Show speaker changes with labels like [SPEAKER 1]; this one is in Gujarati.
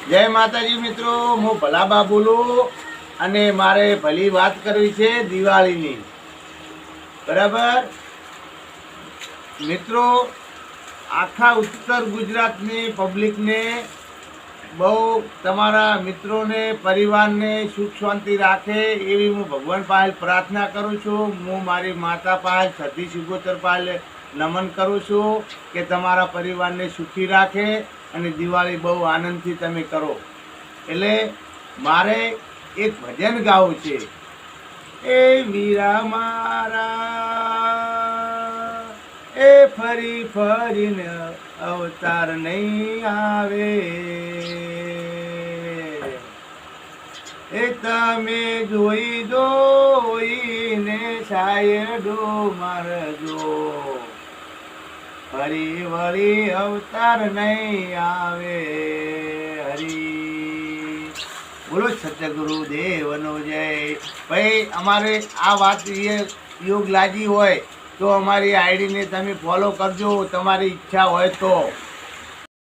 [SPEAKER 1] જય માતાજી મિત્રો, હું ભલાબા બોલું અને મારે ભલી વાત કરવી છે દિવાળીની. બરાબર મિત્રો, આખા ઉત્તર ગુજરાતની પબ્લિકને બહુ તમારા મિત્રોને પરિવારને સુખ શાંતિ રાખે એવી હું ભગવાન પાસે પ્રાર્થના કરું છું. હું મારી માતા પાસે સતી સિગોતર પાસે નમન કરું છું કે તમારા પરિવારને સુખી રાખે અને દિવાળી બહુ આનંદથી તમે કરો. એટલે મારે એક ભજન ગાવું છે. એ વીરા મારા એ ફરી ફરીને અવતાર નહીં આવે, એ તમે જોઈ જોઈને સાયડો મારજો, ફરી વળી અવતાર નહીં આવે. હરી બોલો સતગુરુ દેવનો જય. ભાઈ અમારે આ વાત યોગ લાગી હોય તો અમારી આઈડીને તમે ફોલો કરજો, તમારી ઈચ્છા હોય તો.